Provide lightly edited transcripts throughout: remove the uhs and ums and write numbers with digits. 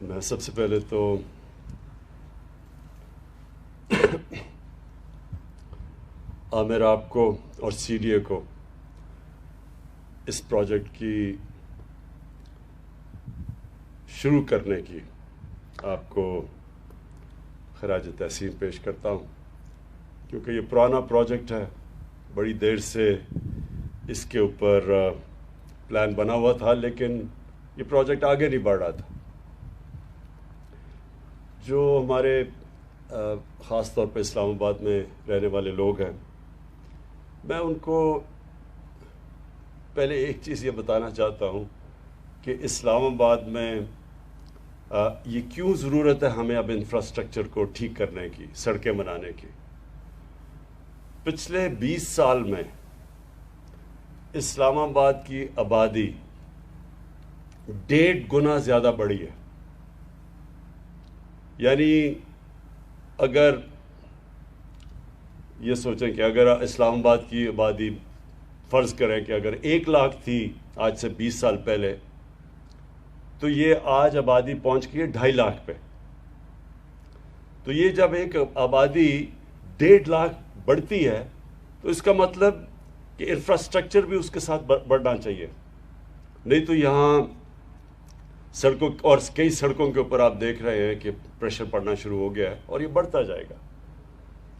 میں سب سے پہلے تو عامر آپ کو اور سی ڈی اے کو اس پروجیکٹ کی شروع کرنے کی آپ کو خراج تحسین پیش کرتا ہوں، کیونکہ یہ پرانا پروجیکٹ ہے، بڑی دیر سے اس کے اوپر پلان بنا ہوا تھا، لیکن یہ پروجیکٹ آگے نہیں بڑھ رہا تھا۔ جو ہمارے خاص طور پہ اسلام آباد میں رہنے والے لوگ ہیں، میں ان کو پہلے ایک چیز یہ بتانا چاہتا ہوں کہ اسلام آباد میں یہ کیوں ضرورت ہے ہمیں اب انفراسٹرکچر کو ٹھیک کرنے کی، سڑکیں بنانے کی۔ پچھلے 20 سال میں اسلام آباد کی آبادی 1.5 گنا زیادہ بڑھی ہے۔ یعنی اگر یہ سوچیں کہ اگر اسلام آباد کی آبادی فرض کریں کہ اگر 1 لاکھ تھی آج سے 20 سال پہلے، تو یہ آج آبادی پہنچ گئی ہے 2.5 لاکھ پہ۔ تو یہ جب ایک آبادی 1.5 لاکھ بڑھتی ہے تو اس کا مطلب کہ انفراسٹرکچر بھی اس کے ساتھ بڑھنا چاہیے، نہیں تو یہاں سڑکوں اور کئی سڑکوں کے اوپر آپ دیکھ رہے ہیں کہ پریشر پڑنا شروع ہو گیا ہے اور یہ بڑھتا جائے گا۔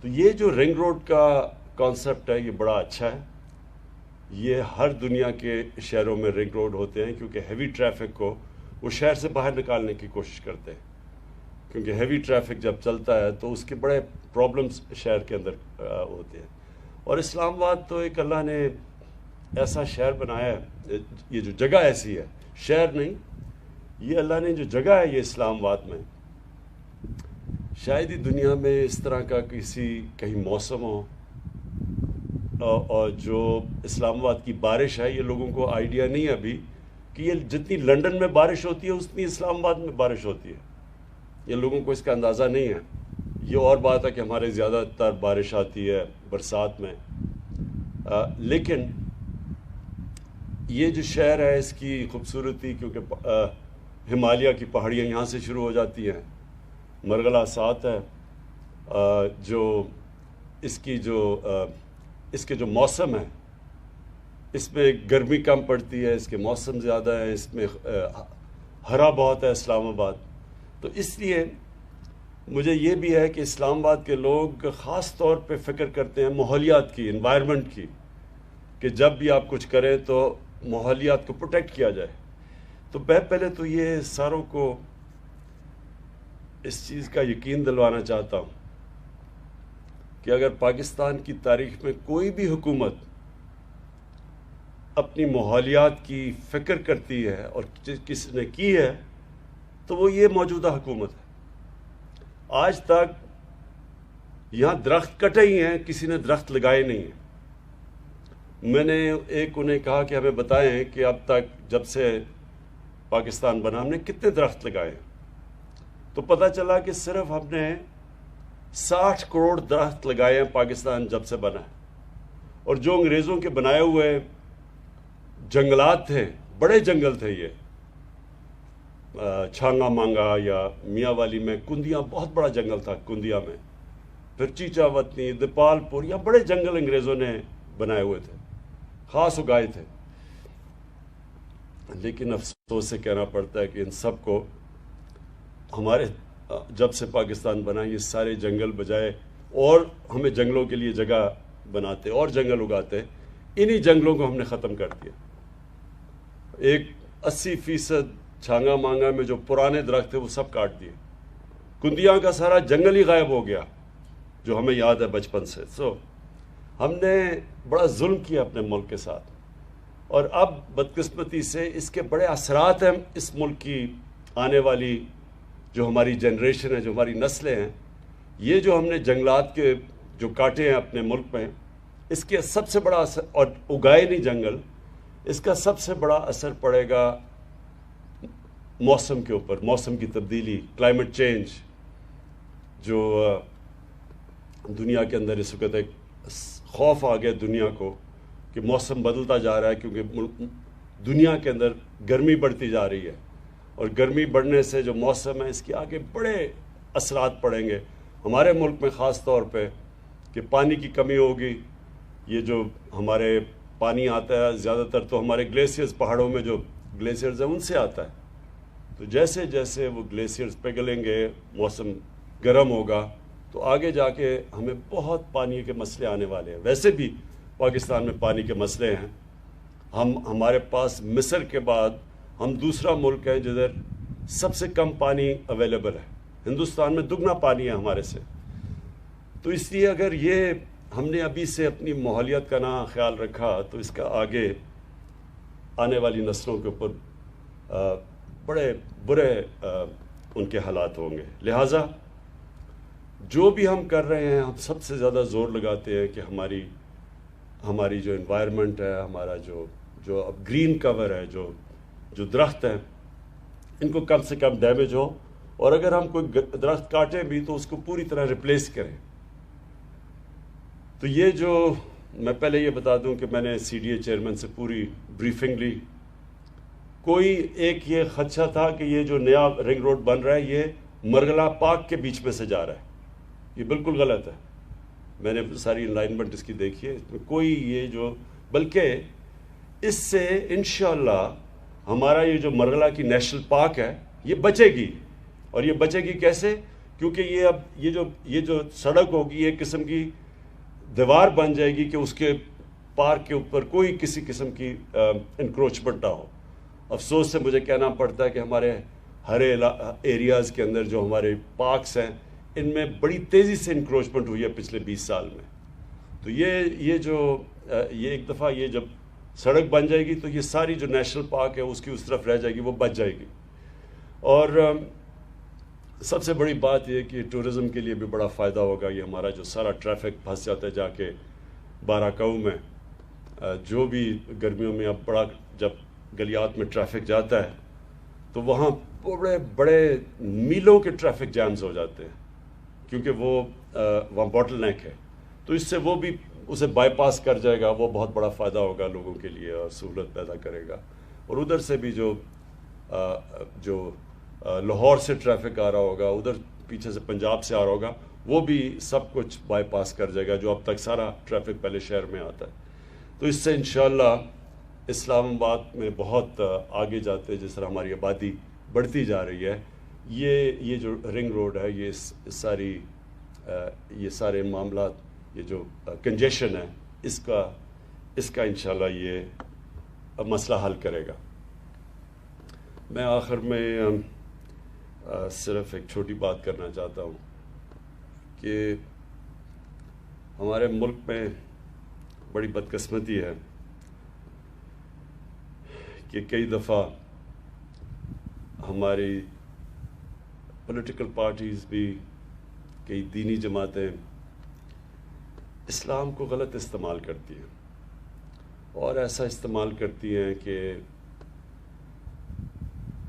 تو یہ جو رنگ روڈ کا کانسیپٹ ہے یہ بڑا اچھا ہے۔ یہ ہر دنیا کے شہروں میں رنگ روڈ ہوتے ہیں، کیونکہ ہیوی ٹریفک کو وہ شہر سے باہر نکالنے کی کوشش کرتے ہیں، کیونکہ ہیوی ٹریفک جب چلتا ہے تو اس کے بڑے پرابلمس شہر کے اندر ہوتے ہیں۔ اور اسلام آباد تو ایک اللہ نے ایسا شہر بنایا ہے، یہ جو جگہ ایسی ہے، شہر نہیں، یہ اللہ نے جو جگہ ہے یہ اسلام آباد میں، شاید ہی دنیا میں اس طرح کا کہیں موسم ہو، اور جو اسلام آباد کی بارش ہے، یہ لوگوں کو آئیڈیا نہیں ہے ابھی کہ یہ جتنی لنڈن میں بارش ہوتی ہے اتنی اسلام آباد میں بارش ہوتی ہے، یہ لوگوں کو اس کا اندازہ نہیں ہے۔ یہ اور بات ہے کہ ہمارے زیادہ تر بارش آتی ہے برسات میں، لیکن یہ جو شہر ہے اس کی خوبصورتی، کیونکہ ہمالیہ کی پہاڑیاں یہاں سے شروع ہو جاتی ہیں، مرغلہ ساتھ ہے، جو اس کے جو موسم ہے، اس میں گرمی کم پڑتی ہے، اس کے موسم زیادہ ہیں، اس میں ہرا بہت ہے اسلام آباد۔ تو اس لیے مجھے یہ بھی ہے کہ اسلام آباد کے لوگ خاص طور پہ فکر کرتے ہیں ماحولیات کی، انوائرمنٹ کی، کہ جب بھی آپ کچھ کریں تو ماحولیات کو پروٹیکٹ کیا جائے۔ تو پہلے تو یہ ساروں کو اس چیز کا یقین دلوانا چاہتا ہوں کہ اگر پاکستان کی تاریخ میں کوئی بھی حکومت اپنی ماحولیات کی فکر کرتی ہے اور کسی نے کی ہے تو وہ یہ موجودہ حکومت ہے۔ آج تک یہاں درخت کٹے ہی ہیں، کسی نے درخت لگائے نہیں ہیں۔ میں نے انہیں کہا کہ ہمیں بتائیں کہ اب تک جب سے پاکستان بنا ہم نے کتنے درخت لگائے ہیں، تو پتہ چلا کہ صرف ہم نے 60 کروڑ درخت لگائے ہیں پاکستان جب سے بنا ہے۔ اور جو انگریزوں کے بنائے ہوئے جنگلات تھے، بڑے جنگل تھے، یہ چھانگا مانگا یا میاں والی میں کندیاں، بہت بڑا جنگل تھا کندیا میں، پھر چیچا وطنی، دیپال پور، یا بڑے جنگل انگریزوں نے بنائے ہوئے تھے، خاص اگائے تھے۔ لیکن افسوس سے کہنا پڑتا ہے کہ ان سب کو ہمارے جب سے پاکستان بنا یہ سارے جنگل بجائے اور ہمیں جنگلوں کے لیے جگہ بناتے اور جنگل اگاتے، انہی جنگلوں کو ہم نے ختم کر دیا۔ 80% چھانگا مانگا میں جو پرانے درخت تھے وہ سب کاٹ دیے، کندیاں کا سارا جنگل ہی غائب ہو گیا جو ہمیں یاد ہے بچپن سے۔ ہم نے بڑا ظلم کیا اپنے ملک کے ساتھ، اور اب بدقسمتی سے اس کے بڑے اثرات ہیں اس ملک کی آنے والی جو ہماری جنریشن ہے، جو ہماری نسلیں ہیں۔ یہ جو ہم نے جنگلات کے جو کاٹے ہیں اپنے ملک میں، اس کے سب سے بڑا اثر، اور اگائے نہیں جنگل، اس کا سب سے بڑا اثر پڑے گا موسم کے اوپر، موسم کی تبدیلی، کلائمیٹ چینج، جو دنیا کے اندر اس وقت ایک خوف آ گیا دنیا کو کہ موسم بدلتا جا رہا ہے، کیونکہ دنیا کے اندر گرمی بڑھتی جا رہی ہے، اور گرمی بڑھنے سے جو موسم ہے اس کی آگے بڑے اثرات پڑیں گے ہمارے ملک میں، خاص طور پہ کہ پانی کی کمی ہوگی. یہ جو ہمارے پانی آتا ہے زیادہ تر تو ہمارے گلیشیئرز، پہاڑوں میں جو گلیشیئرز ہیں ان سے آتا ہے. تو جیسے جیسے وہ گلیشیئرز پگھلیں گے، موسم گرم ہوگا، تو آگے جا کے ہمیں بہت پانی کے مسئلے آنے والے ہیں. ویسے بھی پاکستان میں پانی کے مسئلے ہیں. ہمارے پاس مصر کے بعد ہم دوسرا ملک ہے جدھر سب سے کم پانی اویلیبل ہے. ہندوستان میں دگنا پانی ہے ہمارے سے. تو اس لیے اگر یہ ہم نے ابھی سے اپنی ماحولیات کا نہ خیال رکھا تو اس کا آگے آنے والی نسلوں کے اوپر بڑے برے ان کے حالات ہوں گے. لہٰذا جو بھی ہم کر رہے ہیں، ہم سب سے زیادہ زور لگاتے ہیں کہ ہماری جو انوائرمنٹ ہے، ہمارا جو اب گرین کور ہے، جو درخت ہیں، ان کو کم سے کم ڈیمیج ہو، اور اگر ہم کوئی درخت کاٹیں بھی تو اس کو پوری طرح ریپلیس کریں. تو یہ جو میں پہلے یہ بتا دوں کہ میں نے سی ڈی اے چیئرمین سے پوری بریفنگ لی. کوئی ایک یہ خدشہ تھا کہ یہ جو نیا رنگ روڈ بن رہا ہے یہ مرغلہ پارک کے بیچ میں سے جا رہا ہے. یہ بالکل غلط ہے. میں نے ساری الائنمنٹ اس کی دیکھی ہے، اس میں کوئی یہ بلکہ اس سے انشاءاللہ ہمارا یہ جو مرغلہ کی نیشنل پارک ہے یہ بچے گی. اور یہ بچے گی کیسے؟ کیونکہ یہ اب یہ جو سڑک ہوگی ایک قسم کی دیوار بن جائے گی کہ اس کے پارک کے اوپر کوئی کسی قسم کی انکروچمنٹ نہ ہو. افسوس سے مجھے کہنا پڑتا ہے کہ ہمارے ہرے ایریاز کے اندر جو ہمارے پارکس ہیں ان میں بڑی تیزی سے انکروچمنٹ ہوئی ہے پچھلے 20 سال میں. تو یہ ایک دفعہ یہ جب سڑک بن جائے گی تو یہ ساری جو نیشنل پارک ہے اس کی اس طرف رہ جائے گی، وہ بچ جائے گی. اور سب سے بڑی بات یہ کہ ٹورزم کے لیے بھی بڑا فائدہ ہوگا. یہ ہمارا جو سارا ٹریفک پھنس جاتا ہے جا کے باراکاؤ میں، جو بھی گرمیوں میں اب بڑا جب گلیات میں ٹریفک جاتا ہے تو وہاں بڑے بڑے میلوں کے ٹریفک جیمز ہو جاتے ہیں کیونکہ وہاں باٹل نیک ہے. تو اس سے وہ بھی اسے بائی پاس کر جائے گا. وہ بہت بڑا فائدہ ہوگا لوگوں کے لیے اور سہولت پیدا کرے گا. اور ادھر سے بھی جو لاہور سے ٹریفک آ رہا ہوگا، ادھر پیچھے سے پنجاب سے آ رہا ہوگا، وہ بھی سب کچھ بائی پاس کر جائے گا جو اب تک سارا ٹریفک پہلے شہر میں آتا ہے. تو اس سے انشاءاللہ اسلام آباد میں بہت آگے جاتے، جس طرح ہماری آبادی بڑھتی جا رہی ہے، یہ جو رنگ روڈ ہے یہ سارے معاملات، یہ جو کنجیشن ہے اس کا انشاءاللہ یہ مسئلہ حل کرے گا. میں آخر میں صرف ایک چھوٹی بات کرنا چاہتا ہوں کہ ہمارے ملک میں بڑی بدقسمتی ہے کہ کئی دفعہ ہماری پولیٹیکل پارٹیز بھی، کئی دینی جماعتیں اسلام کو غلط استعمال کرتی ہیں، اور ایسا استعمال کرتی ہیں کہ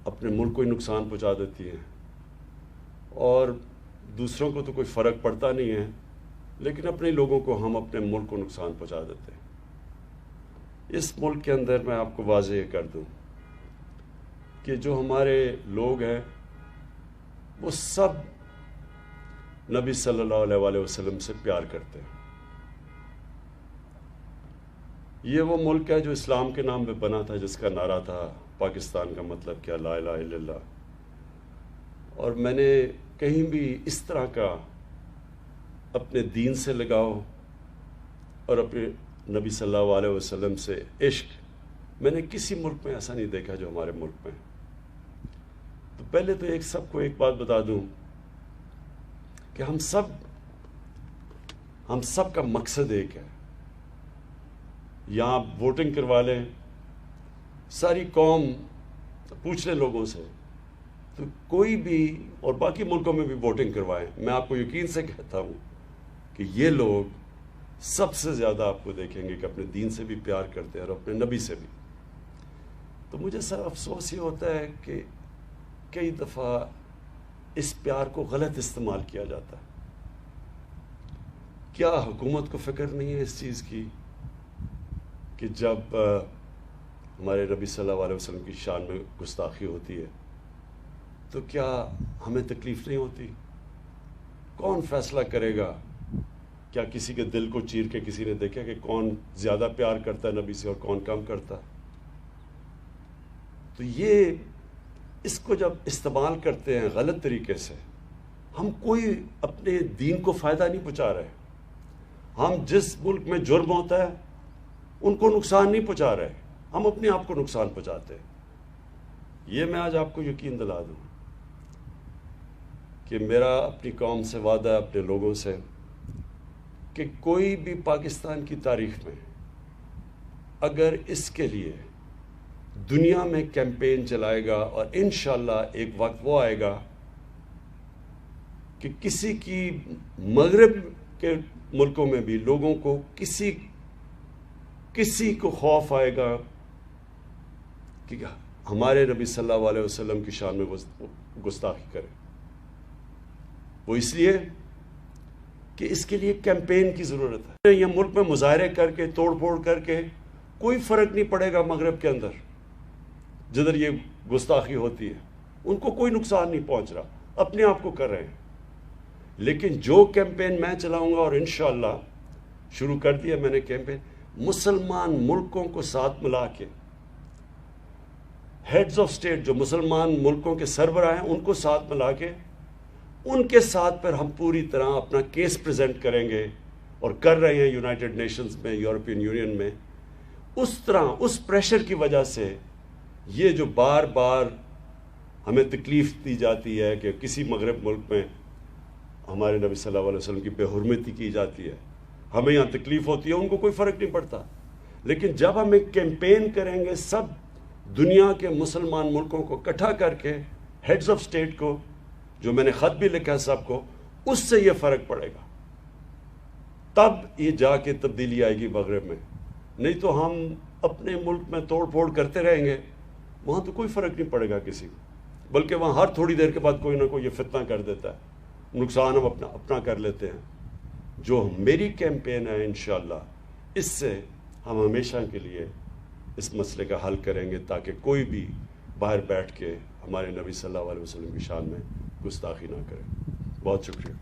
اپنے ملک کو ہی نقصان پہنچا دیتی ہیں، اور دوسروں کو تو کوئی فرق پڑتا نہیں ہے، لیکن اپنے لوگوں کو ہم اپنے ملک کو نقصان پہنچا دیتے ہیں. اس ملک کے اندر میں آپ کو واضح کر دوں کہ جو ہمارے لوگ ہیں وہ سب نبی صلی اللہ علیہ وسلم سے پیار کرتے ہیں. یہ وہ ملک ہے جو اسلام کے نام پہ بنا تھا، جس کا نعرہ تھا پاکستان کا مطلب کیا، لا الہ الا اللہ. اور میں نے کہیں بھی اس طرح کا اپنے دین سے لگاؤ اور اپنے نبی صلی اللہ علیہ وسلم سے عشق میں نے کسی ملک میں ایسا نہیں دیکھا جو ہمارے ملک میں. تو پہلے تو سب کو ایک بات بتا دوں کہ ہم سب کا مقصد ایک ہے. یہاں ووٹنگ کروا لیں، ساری قوم پوچھ لیں لوگوں سے، تو کوئی بھی، اور باقی ملکوں میں بھی ووٹنگ کروائیں، میں آپ کو یقین سے کہتا ہوں کہ یہ لوگ سب سے زیادہ آپ کو دیکھیں گے کہ اپنے دین سے بھی پیار کرتے ہیں اور اپنے نبی سے بھی. تو مجھے سر افسوس یہ ہوتا ہے کہ کئی دفعہ اس پیار کو غلط استعمال کیا جاتا ہے. کیا حکومت کو فکر نہیں ہے اس چیز کی کہ جب ہمارے نبی صلی اللہ علیہ وسلم کی شان میں گستاخی ہوتی ہے تو کیا ہمیں تکلیف نہیں ہوتی؟ کون فیصلہ کرے گا؟ کیا کسی کے دل کو چیر کے کسی نے دیکھا کہ کون زیادہ پیار کرتا ہے نبی سے اور کون کم کرتا ہے؟ تو یہ اس کو جب استعمال کرتے ہیں غلط طریقے سے، ہم کوئی اپنے دین کو فائدہ نہیں پہنچا رہے. ہم جس ملک میں جرم ہوتا ہے ان کو نقصان نہیں پہنچا رہے، ہم اپنے آپ کو نقصان پہنچاتے ہیں. یہ میں آج آپ کو یقین دلا دوں کہ میرا اپنی قوم سے وعدہ ہے، اپنے لوگوں سے، کہ کوئی بھی پاکستان کی تاریخ میں اگر اس کے لیے دنیا میں کیمپین چلائے گا، اور انشاءاللہ ایک وقت وہ آئے گا کہ کسی کی مغرب کے ملکوں میں بھی لوگوں کو کسی کو خوف آئے گا کہ ہمارے نبی صلی اللہ علیہ وسلم کی شان میں گستاخی کرے. وہ اس لیے کہ اس کے لیے کیمپین کی ضرورت ہے. یہ ملک میں مظاہرے کر کے توڑ پھوڑ کر کے کوئی فرق نہیں پڑے گا مغرب کے اندر جدھر یہ گستاخی ہوتی ہے، ان کو کوئی نقصان نہیں پہنچ رہا، اپنے آپ کو کر رہے ہیں. لیکن جو کیمپین میں چلاؤں گا، اور انشاءاللہ شروع کر دیا میں نے کیمپین، مسلمان ملکوں کو ساتھ ملا کے، ہیڈز آف سٹیٹ جو مسلمان ملکوں کے سربراہ ہیں ان کو ساتھ ملا کے، ان کے ساتھ پر ہم پوری طرح اپنا کیس پریزنٹ کریں گے، اور کر رہے ہیں یونائٹڈ نیشنز میں، یورپین یونین میں. اس طرح اس پریشر کی وجہ سے یہ جو بار بار ہمیں تکلیف دی جاتی ہے کہ کسی مغرب ملک میں ہمارے نبی صلی اللہ علیہ وسلم کی بے حرمتی کی جاتی ہے، ہمیں یہاں تکلیف ہوتی ہے، ان کو کوئی فرق نہیں پڑتا. لیکن جب ہم ایک کیمپین کریں گے سب دنیا کے مسلمان ملکوں کو اکٹھا کر کے، ہیڈز آف سٹیٹ کو، جو میں نے خط بھی لکھا ہے سب کو، اس سے یہ فرق پڑے گا. تب یہ جا کے تبدیلی آئے گی مغرب میں. نہیں تو ہم اپنے ملک میں توڑ پھوڑ کرتے رہیں گے، وہاں تو کوئی فرق نہیں پڑے گا کسی کو، بلکہ وہاں ہر تھوڑی دیر کے بعد کوئی نہ کوئی یہ فتنہ کر دیتا ہے، نقصان ہم اپنا کر لیتے ہیں. جو میری کیمپین ہے انشاءاللہ، اس سے ہم ہمیشہ کے لیے اس مسئلے کا حل کریں گے، تاکہ کوئی بھی باہر بیٹھ کے ہمارے نبی صلی اللہ علیہ وسلم کی شان میں گستاخی نہ کرے. بہت شکریہ.